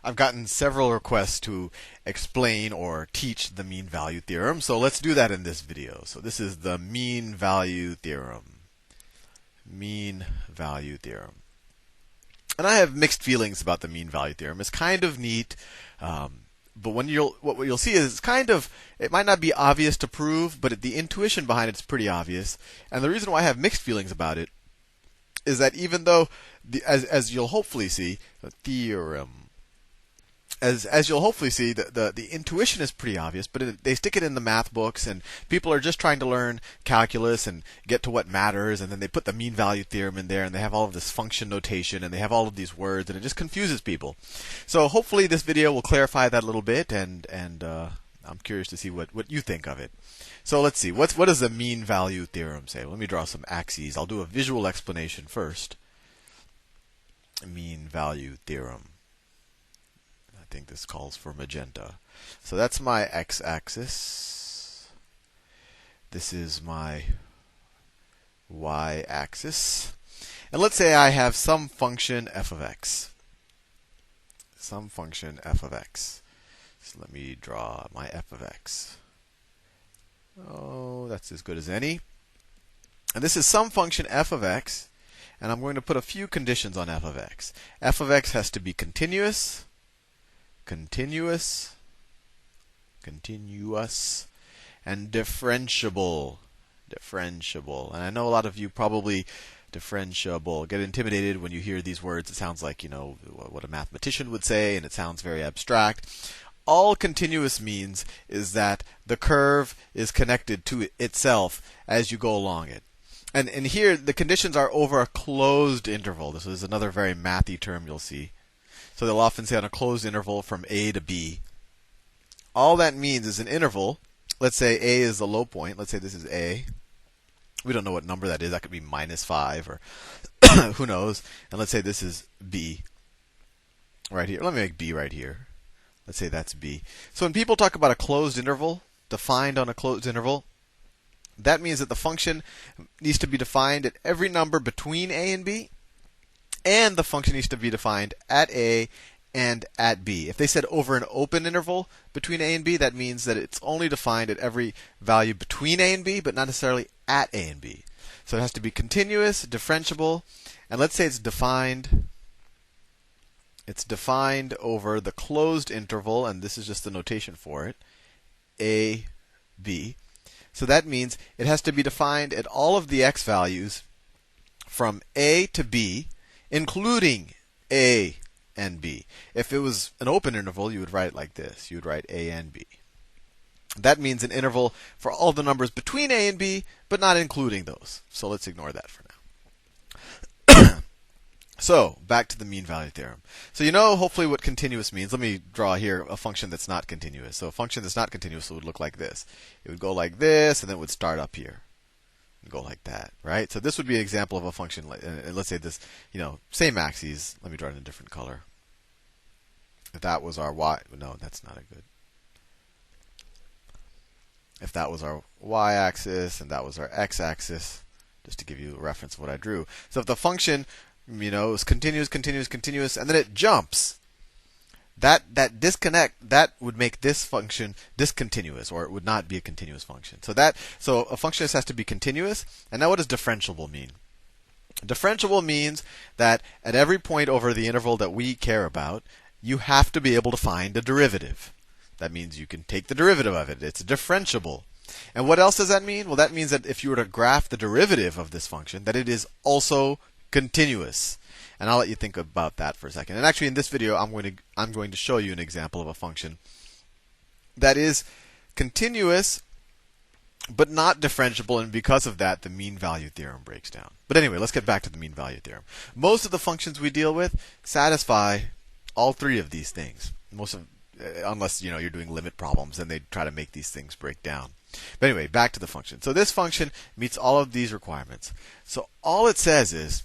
I've gotten several requests to explain or teach the mean value theorem, so let's do that in this video. So this is the mean value theorem. Mean value theorem. And I have mixed feelings about the mean value theorem. It's kind of neat, but what you'll see is it might not be obvious to prove, but the intuition behind it's pretty obvious. And the reason why I have mixed feelings about it is that even though, as you'll hopefully see, the theorem, as you'll hopefully see, the intuition is pretty obvious, but they stick it in the math books, and people are just trying to learn calculus and get to what matters, and then they put the mean value theorem in there, and they have all of this function notation, and they have all of these words, and it just confuses people. So hopefully this video will clarify that a little bit, and I'm curious to see what you think of it. So let's see, what does the mean value theorem say? Let me draw some axes. I'll do a visual explanation first. Mean value theorem. I think this calls for magenta. So that's my x-axis. This is my y-axis. And let's say I have some function f of x. Some function f of x. So let me draw my f of x. Oh, that's as good as any. And this is some function f of x. And I'm going to put a few conditions on f of x. F of x has to be continuous, and differentiable. And I know a lot of you probably differentiable get intimidated when you hear these words. It sounds like, what a mathematician would say, and it sounds very abstract. All continuous means is that the curve is connected to itself as you go along it. And here, the conditions are over a closed interval. This is another very mathy term you'll see. So they'll often say on a closed interval from A to B. All that means is an interval. Let's say A is the low point. Let's say this is A. We don't know what number that is. That could be -5 or who knows. And let's say this is B right here. Let me make B right here. Let's say that's B. So when people talk about a closed interval, defined on a closed interval, that means that the function needs to be defined at every number between A and B, and the function needs to be defined at A and at B. If they said over an open interval between A and B, that means that it's only defined at every value between A and B, but not necessarily at A and B. So it has to be continuous, differentiable, and let's say it's defined over the closed interval, and this is just the notation for it, A, B. So that means it has to be defined at all of the x values from A to B, including A and B. If it was an open interval, you would write it like this. You would write A and B. That means an interval for all the numbers between A and B, but not including those. So let's ignore that for now. So back to the mean value theorem. So you know hopefully what continuous means. Let me draw here a function that's not continuous. So a function that's not continuous would look like this. It would go like this, and then it would start up here. And go like that, right? So this would be an example of a function. Let's say this, same axes. Let me draw it in a different color. If that was our y, no, that's not a good. If that was our y-axis and that was our x-axis, just to give you a reference of what I drew. So if the function is continuous, and then it jumps, that disconnect, that would make this function discontinuous, or it would not be a continuous function. So a function has to be continuous. And now what does differentiable mean? Differentiable means that at every point over the interval that we care about, you have to be able to find a derivative. That means you can take the derivative of it. It's differentiable. And what else does that mean? Well, that means that if you were to graph the derivative of this function, that it is also continuous. And I'll let you think about that for a second. And actually, in this video, I'm going to show you an example of a function that is continuous but not differentiable, and because of that, the mean value theorem breaks down. But anyway, let's get back to the mean value theorem. Most of the functions we deal with satisfy all three of these things. Unless you're doing limit problems, and they try to make these things break down. But anyway, back to the function. So this function meets all of these requirements. So all it says is,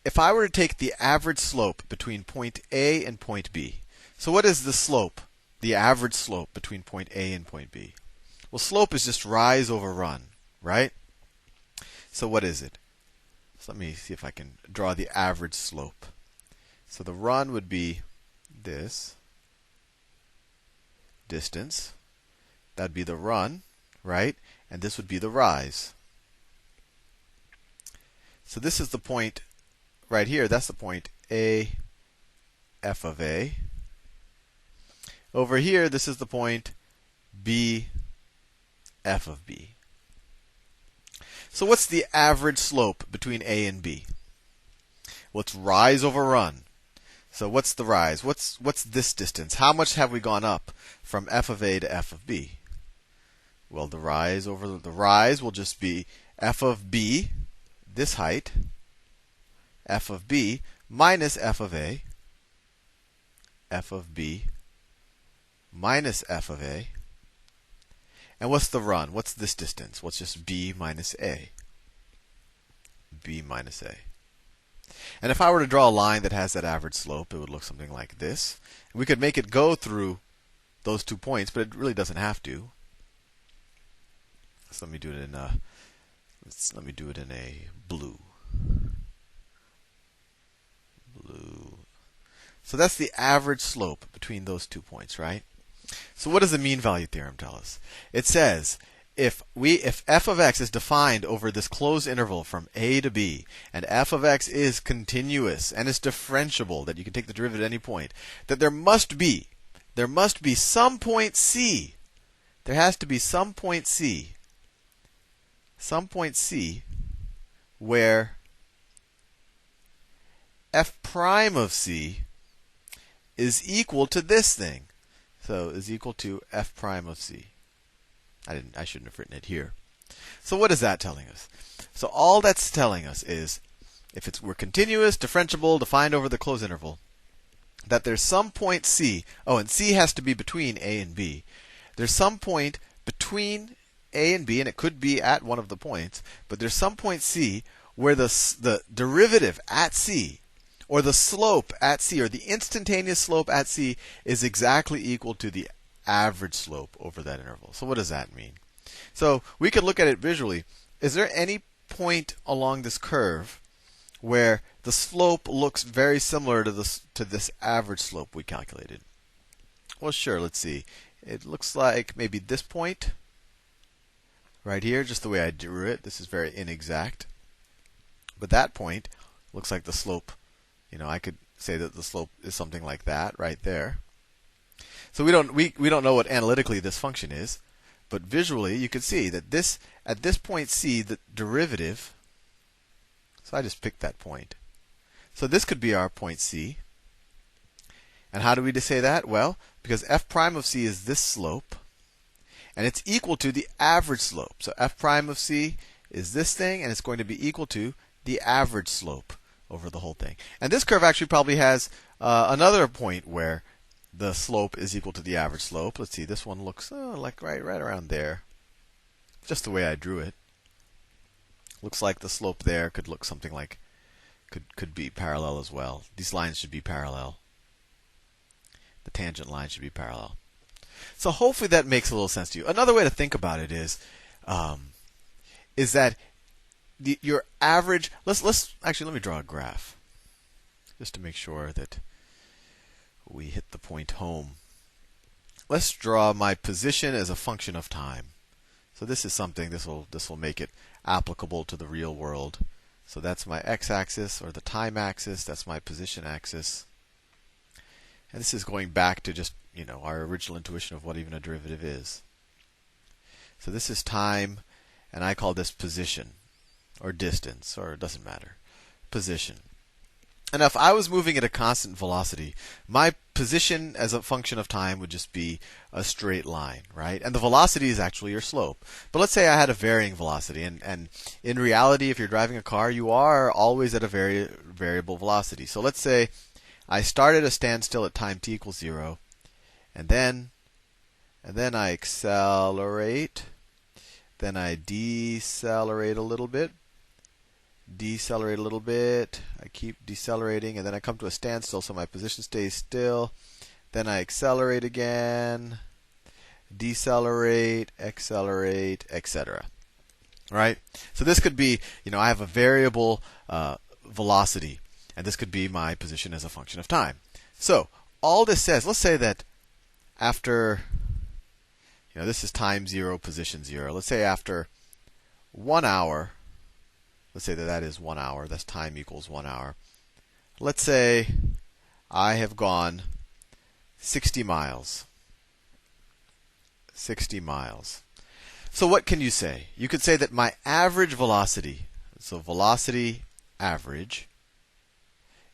if I were to take the average slope between point A and point B, so what is the slope, the average slope between point A and point B? Well, slope is just rise over run, right? So what is it? So let me see if I can draw the average slope. So the run would be this distance. That'd be the run, right? And this would be the rise. So this is the point right here. That's the point A, f of A. Over here, this is the point B, f of B. So what's the average slope between A and B? Well, it's rise over run. So what's the rise? What's this distance? How much have we gone up from f of A to f of B? Well, the rise over the rise will just be f of B, this height, f of B minus f of A, f of B minus f of A. And what's the run? What's this distance? Well, it's just B minus A. B minus A. And if I were to draw a line that has that average slope, it would look something like this. We could make it go through those 2 points, but it really doesn't have to. So let me do it in a blue. Blue. So that's the average slope between those 2 points, right? So what does the mean value theorem tell us? It says if f of x is defined over this closed interval from a to b, and f of x is continuous and is differentiable, that you can take the derivative at any point, that there must be some point c. There has to be some point c. Some point c where f prime of c is equal to this thing. So is equal to f prime of c. I shouldn't have written it here. So what is that telling us? So all that's telling us is if we're continuous, differentiable, defined over the closed interval, that there's some point c. Oh, and c has to be between a and b. There's some point between a and b, and it could be at one of the points, but there's some point c where the derivative at c, or the slope at c, or the instantaneous slope at c, is exactly equal to the average slope over that interval. So what does that mean? So we could look at it visually. Is there any point along this curve where the slope looks very similar to this average slope we calculated? Well, sure. Let's see. It looks like maybe this point right here, just the way I drew it. This is very inexact. But that point looks like the slope. I could say that the slope is something like that right there. So we don't know what analytically this function is, but visually you can see that at this point c, the derivative. So I just picked that point. So this could be our point c. And how do we say that? Well, because f prime of c is this slope, and it's equal to the average slope. So f prime of c is this thing, and it's going to be equal to the average slope over the whole thing. And this curve actually probably has another point where the slope is equal to the average slope. Let's see, this one looks like right around there. Just the way I drew it. Looks like the slope there could look something like, could be parallel as well. These lines should be parallel. The tangent line should be parallel. So hopefully that makes a little sense to you. Another way to think about it is that your average. Let's actually let me draw a graph, just to make sure that we hit the point home. Let's draw my position as a function of time. So this is something. This will make it applicable to the real world. So that's my x-axis, or the time axis. That's my position axis. And this is going back to just our original intuition of what even a derivative is. So this is time, and I call this position, or distance, or it doesn't matter. Position. And if I was moving at a constant velocity, my position as a function of time would just be a straight line, right? And the velocity is actually your slope. But let's say I had a varying velocity, and in reality, if you're driving a car, you are always at a variable velocity. So let's say I start at a standstill at time t equals 0, and then I accelerate, then I decelerate a little bit, I keep decelerating, and then I come to a standstill, so my position stays still. Then I accelerate again, decelerate, accelerate, etc. Right? So this could be, I have a variable velocity, and this could be my position as a function of time. So all this says, let's say that after, this is time 0, position 0. Let's say after 1 hour, let's say that is 1 hour, that's time equals 1 hour. Let's say I have gone 60 miles. 60 miles. So what can you say? You could say that my average velocity, so velocity average,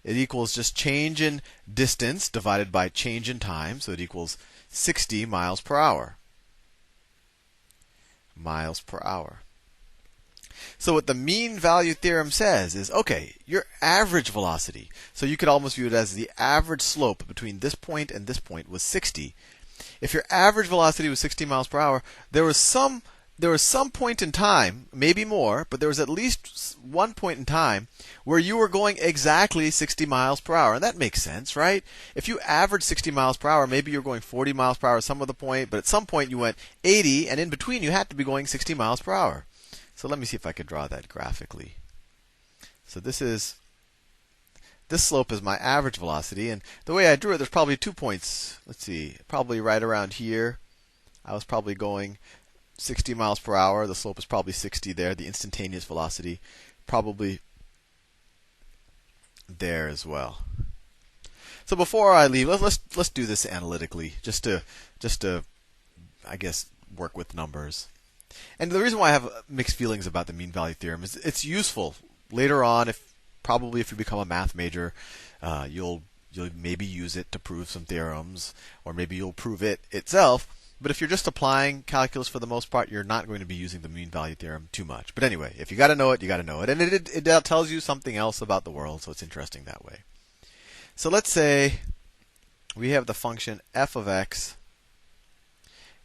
it equals just change in distance divided by change in time, so it equals 60 miles per hour. Miles per hour. So what the mean value theorem says is, okay, your average velocity, so you could almost view it as the average slope between this point and this point was 60. If your average velocity was 60 miles per hour, there was some point in time, maybe more, but there was at least one point in time where you were going exactly 60 miles per hour. And that makes sense, right? If you average 60 miles per hour, maybe you're going 40 miles per hour at some other point, but at some point you went 80, and in between you had to be going 60 miles per hour. So let me see if I could draw that graphically. So this slope is my average velocity, and the way I drew it, there's probably 2 points. Let's see, probably right around here. I was probably going 60 miles per hour. The slope is probably 60 there. The instantaneous velocity probably there as well. So before I leave, let's do this analytically, just to I guess work with numbers. And the reason why I have mixed feelings about the mean value theorem is it's useful later on. If you become a math major, you'll maybe use it to prove some theorems, or maybe you'll prove it itself. But if you're just applying calculus for the most part, you're not going to be using the mean value theorem too much. But anyway, if you got to know it, you got to know it. And it tells you something else about the world, so it's interesting that way. So let's say we have the function f of x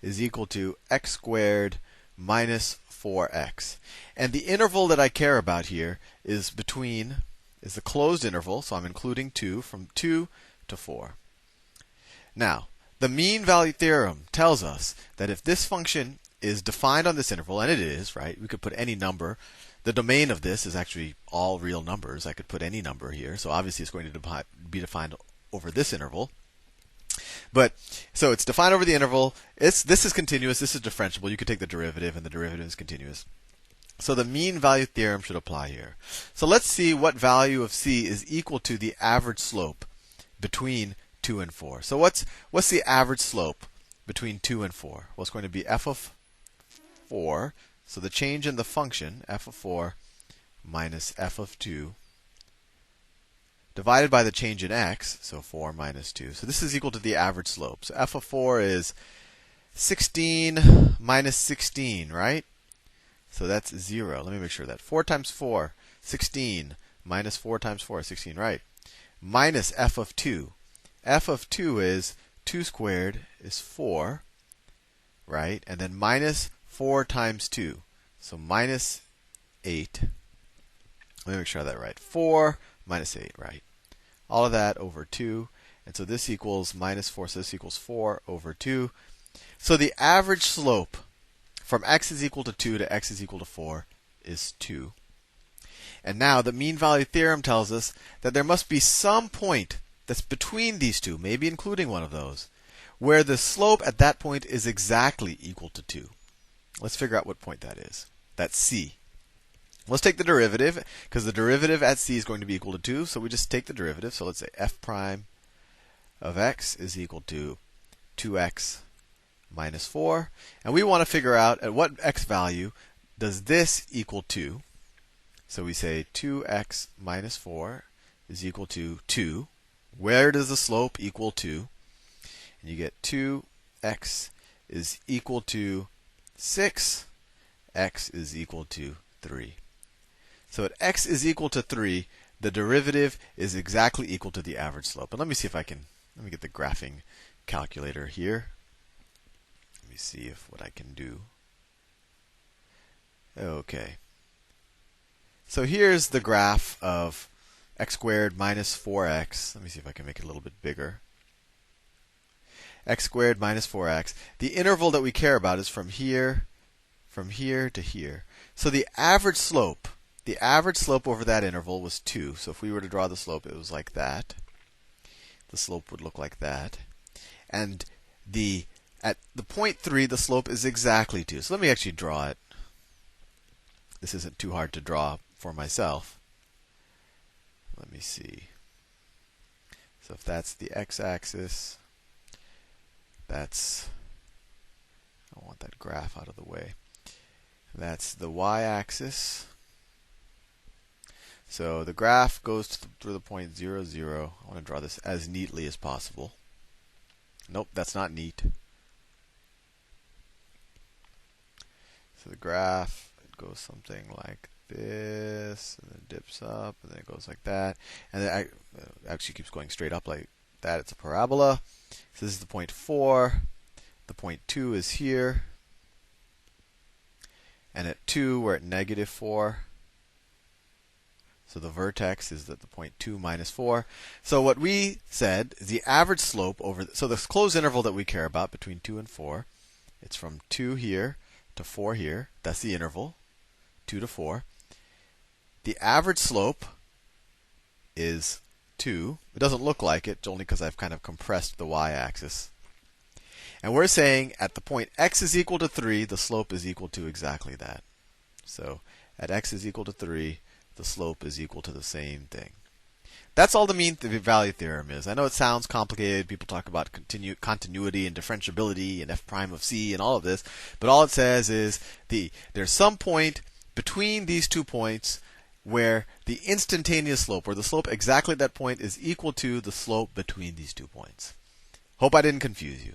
is equal to x squared minus 4x. And the interval that I care about here is the closed interval, so I'm including 2, from 2 to 4. Now, the mean value theorem tells us that if this function is defined on this interval, and it is, right? We could put any number. The domain of this is actually all real numbers. I could put any number here. So obviously it's going to be defined over this interval. But so it's defined over the interval. This is continuous. This is differentiable. You could take the derivative, and the derivative is continuous. So the mean value theorem should apply here. So let's see what value of c is equal to the average slope between 2 and 4. So what's the average slope between 2 and 4? Well, it's going to be f of 4. So the change in the function, f of 4 minus f of 2, divided by the change in x, so 4 minus 2. So this is equal to the average slope. So f of 4 is 16 minus 16, right? So that's 0. Let me make sure that. 4 times 4, 16. Minus 4 times 4, 16, right? Minus f of 2. F of 2 is 2 squared is 4, right? And then minus 4 times 2. So minus 8. Let me make sure I have that right. 4 minus 8, right? All of that over 2. And so this equals minus 4. So this equals 4 over 2. So the average slope from x is equal to 2 to x is equal to 4 is 2. And now the mean value theorem tells us that there must be some point that's between these two, maybe including one of those, where the slope at that point is exactly equal to 2. Let's figure out what point that is. That's c. Let's take the derivative, because the derivative at c is going to be equal to 2. So we just take the derivative. So let's say f prime of x is equal to 2x minus 4. And we want to figure out at what x value does this equal 2. So we say 2x minus 4 is equal to 2. Where does the slope equal 2? And you get 2x is equal to 6. X is equal to 3. So at x is equal to 3, the derivative is exactly equal to the average slope. And let me see if I can, let me get the graphing calculator here. Let me see what I can do. Okay. So here's the graph of x squared minus 4x. Let me see if I can make it a little bit bigger. X squared minus 4x. The interval that we care about is from here to here. So the average slope over that interval was 2. So if we were to draw the slope, it was like that. the slope would look like that. And at the point 3, the slope is exactly 2. So let me actually draw it. This isn't too hard to draw for myself. Let me see. So if that's the x-axis, I want that graph out of the way. That's the y-axis. So the graph goes through the point 0, 0. I want to draw this as neatly as possible. Nope, that's not neat. So the graph, it goes something like this, and then dips up, and then it goes like that. And then it actually keeps going straight up like that. It's a parabola. So this is the point 4. The point 2 is here. And at 2, we're at negative 4. So the vertex is at the point 2 minus 4. So what we said is the average slope over, so the closed interval that we care about between 2 and 4, it's from 2 here to 4 here. That's the interval, 2 to 4. The average slope is 2. It doesn't look like it, only because I've kind of compressed the y-axis. And we're saying at the point x is equal to 3, the slope is equal to exactly that. So at x is equal to 3, the slope is equal to the same thing. That's all the mean value theorem is. I know it sounds complicated. People talk about continuity and differentiability and f prime of c and all of this. But all it says is there's some point between these 2 points where the instantaneous slope, or the slope exactly at that point, is equal to the slope between these 2 points. Hope I didn't confuse you.